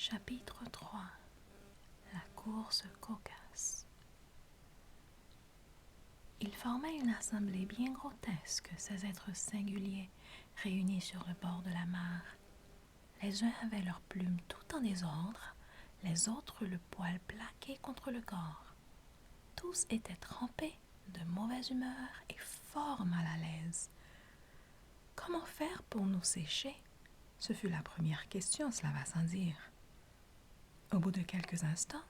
Chapitre 3. La course cocasse. Ils formaient une assemblée bien grotesque, ces êtres singuliers réunis sur le bord de la mare. Les uns avaient leurs plumes tout en désordre, les autres le poil plaqué contre le corps. Tous étaient trempés, de mauvaise humeur et fort mal à l'aise. Comment faire pour nous sécher? Ce fut la première question, cela va sans dire. Au bout de quelques instants,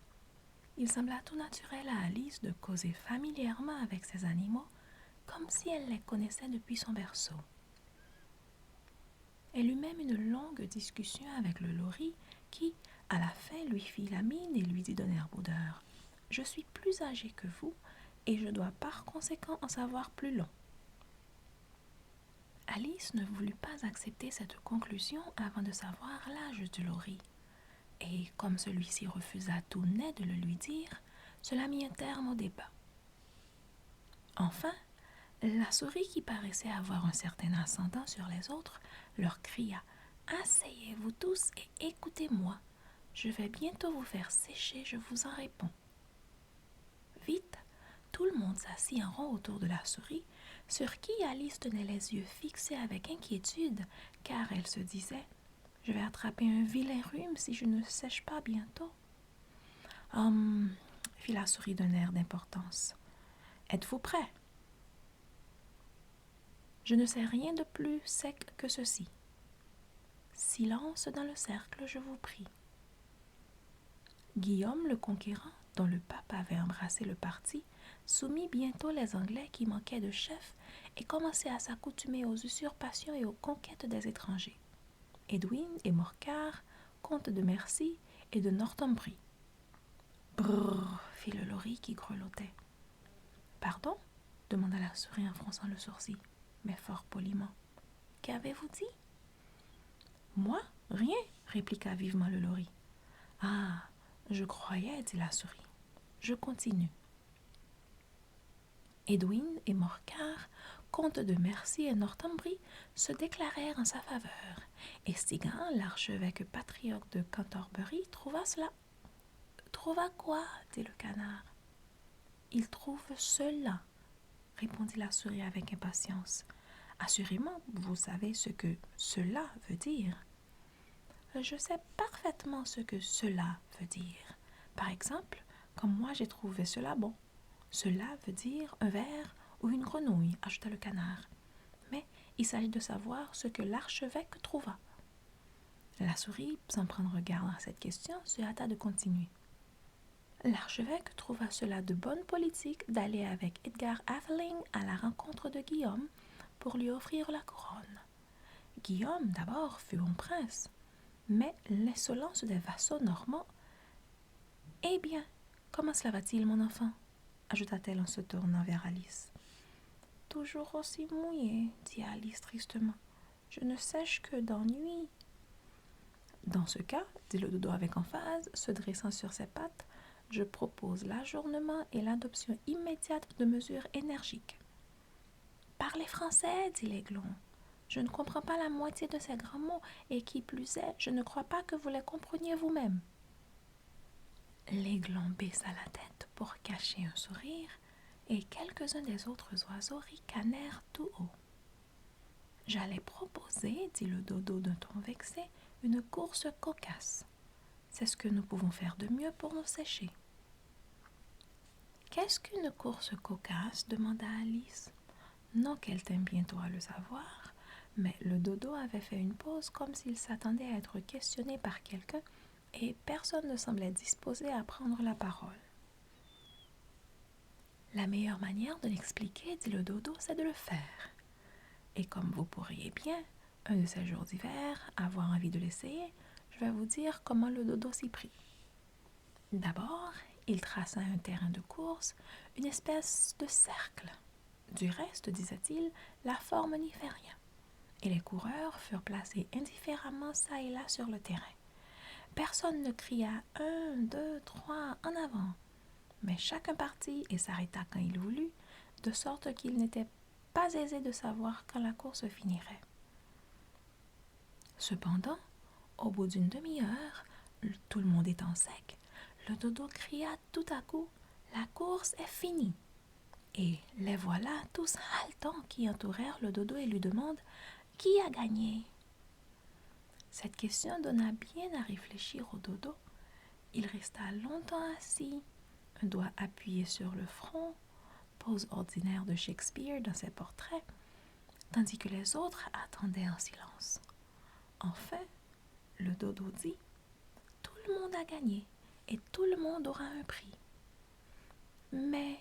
il sembla tout naturel à Alice de causer familièrement avec ces animaux, comme si elle les connaissait depuis son berceau. Elle eut même une longue discussion avec le lori qui, à la fin, lui fit la mine et lui dit d'un air boudeur « Je suis plus âgé que vous et je dois par conséquent en savoir plus long. » Alice ne voulut pas accepter cette conclusion avant de savoir l'âge du lori. Et comme celui-ci refusa tout net de le lui dire, cela mit un terme au débat. Enfin, la souris, qui paraissait avoir un certain ascendant sur les autres, leur cria « Asseyez-vous tous et écoutez-moi. Je vais bientôt vous faire sécher, je vous en réponds. » Vite, tout le monde s'assit en rond autour de la souris, sur qui Alice tenait les yeux fixés avec inquiétude, car elle se disait « Je vais attraper un vilain rhume si je ne sèche pas bientôt. » Fit la souris d'un air d'importance. « Êtes-vous prêts? » Je ne sais rien de plus sec que ceci. Silence dans le cercle, je vous prie. Guillaume le Conquérant, dont le pape avait embrassé le parti, soumit bientôt les Anglais qui manquaient de chef et commençait à s'accoutumer aux usurpations et aux conquêtes des étrangers. Edwin et Morcar, comtes de Mercie et de Northumbrie. Brrr, fit le lori qui grelottait. Pardon? Demanda la souris en fronçant le sourcil, mais fort poliment. Qu'avez-vous dit? Moi? Rien, répliqua vivement le lori. Ah, je croyais, dit la souris. Je continue. Edwin et Morcar, comtes de Mercie et Northumbrie, se déclarèrent en sa faveur, et Stigand, l'archevêque patriote de Canterbury, trouva cela. Trouva quoi? Dit le canard. Il trouve cela, répondit la souris avec impatience. Assurément, vous savez ce que cela veut dire. Je sais parfaitement ce que cela veut dire. Par exemple, comme moi j'ai trouvé cela bon. Cela veut dire un ver ou une grenouille, ajouta le canard. Mais il s'agit de savoir ce que l'archevêque trouva. La souris, sans prendre garde à cette question, se hâta de continuer. L'archevêque trouva cela de bonne politique d'aller avec Edgar Aveling à la rencontre de Guillaume pour lui offrir la couronne. Guillaume, d'abord, fut bon prince, mais l'insolence des vassaux normands... « Eh bien, comment cela va-t-il, mon enfant ?» ajouta-t-elle en se tournant vers Alice. « Toujours aussi mouillé, dit Alice tristement. Je ne sèche que d'ennui. » Dans ce cas, dit le dodo avec emphase, se dressant sur ses pattes, je propose l'ajournement et l'adoption immédiate de mesures énergiques. Parlez français, dit l'aiglon. Je ne comprends pas la moitié de ces grands mots, et qui plus est, je ne crois pas que vous les compreniez vous-même. L'aiglon baissa la tête pour cacher un sourire, et quelques-uns des autres oiseaux ricanèrent tout haut. J'allais proposer, dit le dodo d'un ton vexé, une course cocasse. C'est ce que nous pouvons faire de mieux pour nous sécher. Qu'est-ce qu'une course cocasse? Demanda Alice. Non qu'elle tînt bientôt à le savoir, mais le dodo avait fait une pause comme s'il s'attendait à être questionné par quelqu'un, et personne ne semblait disposé à prendre la parole. La meilleure manière de l'expliquer, dit le dodo, c'est de le faire. Et comme vous pourriez bien, un de ces jours d'hiver, avoir envie de l'essayer, je vais vous dire comment le dodo s'y prit. D'abord, il traça un terrain de course, une espèce de cercle. Du reste, disait-il, la forme n'y fait rien. Et les coureurs furent placés indifféremment çà et là sur le terrain. Personne ne cria « 1, 2, 3, en avant !» mais chacun partit et s'arrêta quand il voulut, de sorte qu'il n'était pas aisé de savoir quand la course finirait. Cependant, au bout d'une demi-heure, Tout le monde étant sec, le dodo cria tout à coup: La course est finie. Et les voilà tous haletants qui entourèrent le dodo et lui demandent: Qui a gagné? Cette question donna bien à réfléchir au dodo. Il resta longtemps assis, un doigt appuyé sur le front, pose ordinaire de Shakespeare dans ses portraits, tandis que les autres attendaient en silence. Enfin, le dodo dit: Tout le monde a gagné et tout le monde aura un prix. Mais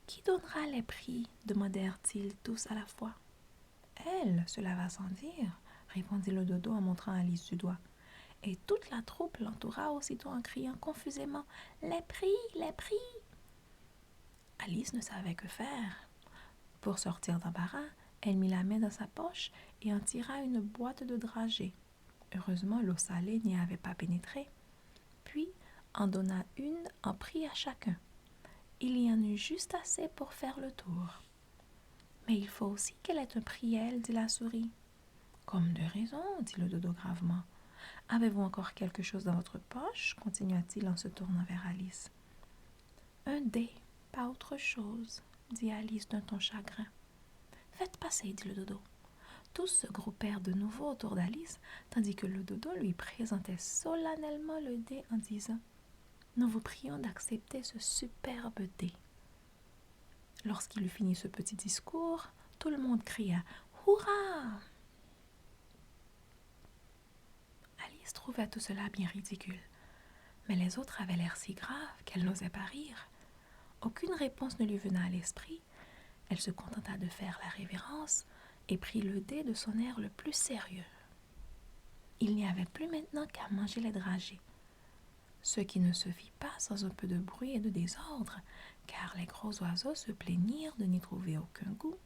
qui donnera les prix? Demandèrent-ils tous à la fois. Elle, cela va sans dire, répondit le dodo en montrant Alice du doigt. Et toute la troupe l'entoura aussitôt en criant confusément: Les prix, les prix! Alice ne savait que faire. Pour sortir d'embarras, elle mit la main dans sa poche et en tira une boîte de dragées. Heureusement, l'eau salée n'y avait pas pénétré. Puis, en donna une en prix à chacun. Il y en eut juste assez pour faire le tour. Mais il faut aussi qu'elle ait un prix, elle, dit la souris. Comme de raison, dit le dodo gravement. Avez-vous encore quelque chose dans votre poche? Continua-t-il en se tournant vers Alice. Un dé, pas autre chose, dit Alice d'un ton chagrin. Faites passer, dit le dodo. Tous se groupèrent de nouveau autour d'Alice, tandis que le dodo lui présentait solennellement le dé en disant: Nous vous prions d'accepter ce superbe dé. Lorsqu'il eut fini ce petit discours, tout le monde cria: Hurrah! Alice trouvait tout cela bien ridicule, mais les autres avaient l'air si grave qu'elle n'osait pas rire. Aucune réponse ne lui venait à l'esprit. Elle se contenta de faire la révérence et prit le dé de son air le plus sérieux. Il n'y avait plus maintenant qu'à manger les dragées, ce qui ne se fit pas sans un peu de bruit et de désordre, car les gros oiseaux se plaignirent de n'y trouver aucun goût,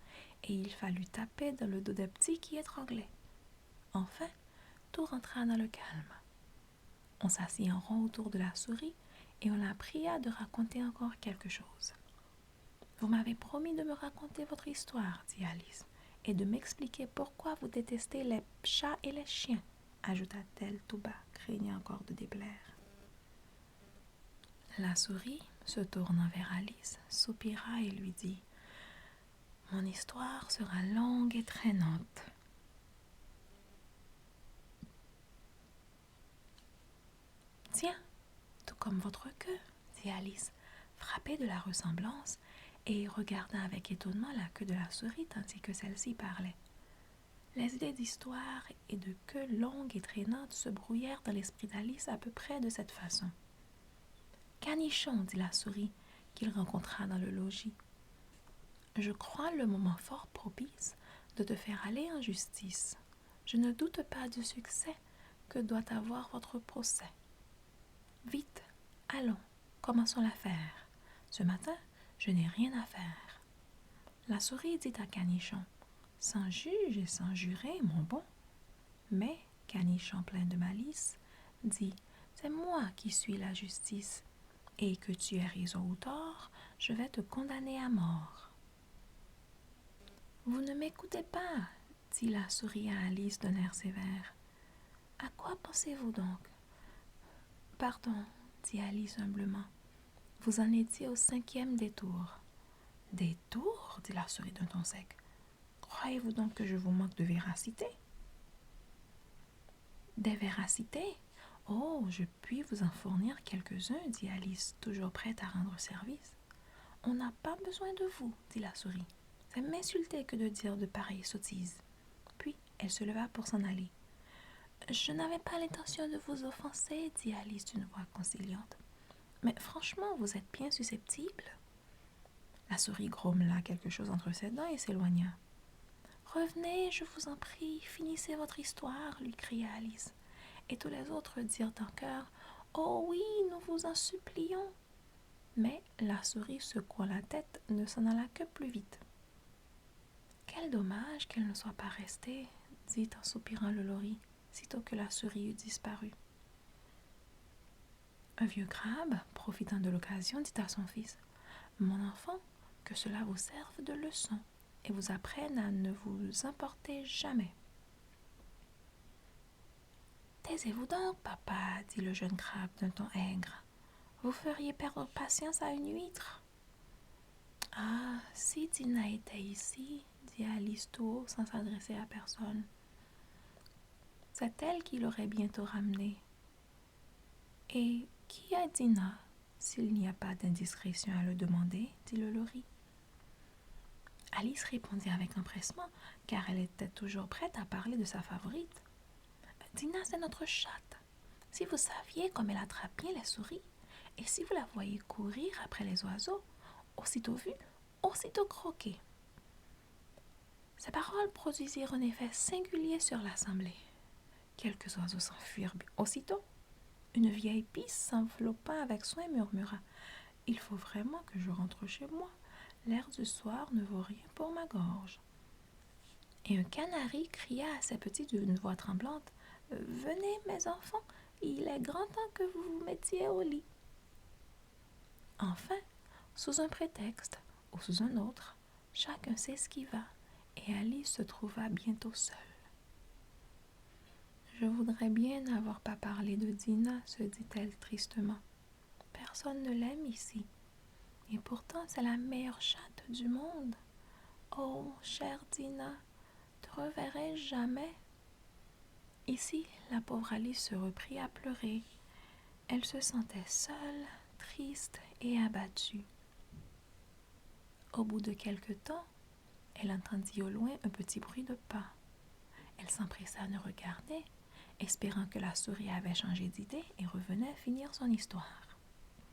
et il fallut taper dans le dos des petits qui étranglaient. Enfin, tout rentra dans le calme. On s'assit en rond autour de la souris, et on la pria de raconter encore quelque chose. « Vous m'avez promis de me raconter votre histoire, dit Alice, et de m'expliquer pourquoi vous détestez les chats et les chiens, ajouta-t-elle tout bas, craignant encore de déplaire. La souris, se tournant vers Alice, soupira et lui dit: Mon histoire sera longue et traînante. Tiens, tout comme votre queue, dit Alice, frappée de la ressemblance, et regardant avec étonnement la queue de la souris tandis que celle-ci parlait. Les idées d'histoire et de queue longue et traînante se brouillèrent dans l'esprit d'Alice à peu près de cette façon. Canichon, dit la souris, qu'il rencontra dans le logis. Je crois le moment fort propice de te faire aller en justice. Je ne doute pas du succès que doit avoir votre procès. Vite, allons, commençons l'affaire. Ce matin, je n'ai rien à faire. La souris dit à Canichon: Sans juge et sans juré, mon bon. Mais Canichon, plein de malice, dit: C'est moi qui suis la justice, et que tu aies raison ou tort, je vais te condamner à mort. Vous ne m'écoutez pas, dit la souris à Alice d'un air sévère. À quoi pensez-vous donc? Pardon, dit Alice humblement. Vous en étiez au 5e détour. Détour, dit la souris d'un ton sec. Croyez-vous donc que je vous manque de véracité? Des véracités? Oh, je puis vous en fournir quelques-uns, dit Alice, toujours prête à rendre service. On n'a pas besoin de vous, dit la souris. C'est m'insulter que de dire de pareilles sottises. Puis elle se leva pour s'en aller. Je n'avais pas l'intention de vous offenser, dit Alice d'une voix conciliante. Mais franchement, vous êtes bien susceptible. La souris grommela quelque chose entre ses dents et s'éloigna. Revenez, je vous en prie, finissez votre histoire, lui cria Alice. Et tous les autres dirent en chœur: Oh oui, nous vous en supplions. Mais la souris, secouant la tête, ne s'en alla que plus vite. Quel dommage qu'elle ne soit pas restée, dit en soupirant le lori, sitôt que la souris eut disparu. Un vieux crabe, profitant de l'occasion, dit à son fils: Mon enfant, que cela vous serve de leçon et vous apprenne à ne vous emporter jamais. Taisez-vous donc, papa, dit le jeune crabe d'un ton aigre. Vous feriez perdre patience à une huître. Ah, si Dina était ici, dit Alice tout haut sans s'adresser à personne. C'est elle qui l'aurait bientôt ramené. Et qui est Dina, s'il n'y a pas d'indiscrétion à le demander, dit le lori. Alice répondit avec empressement, car elle était toujours prête à parler de sa favorite. Dina, c'est notre chatte. Si vous saviez comme elle attrape bien les souris, et si vous la voyez courir après les oiseaux, aussitôt vue, aussitôt croquée. Ces paroles produisirent un effet singulier sur l'assemblée. Quelques oiseaux s'enfuirent aussitôt. Une vieille pie s'enveloppa avec soin murmura « Il faut vraiment que je rentre chez moi. L'air du soir ne vaut rien pour ma gorge. » Et un canari cria à ses petits d'une voix tremblante « Venez, mes enfants, il est grand temps que vous vous mettiez au lit. » Enfin, sous un prétexte ou sous un autre, chacun s'esquiva et Alice se trouva bientôt seule. « Je voudrais bien n'avoir pas parlé de Dina, se dit-elle tristement. Personne ne l'aime ici. Et pourtant, c'est la meilleure chatte du monde. Oh, chère Dina, te reverrai-je jamais? » Ici, la pauvre Alice se reprit à pleurer. Elle se sentait seule, triste et abattue. Au bout de quelque temps, elle entendit au loin un petit bruit de pas. Elle s'empressa de regarder, espérant que la souris avait changé d'idée et revenait finir son histoire.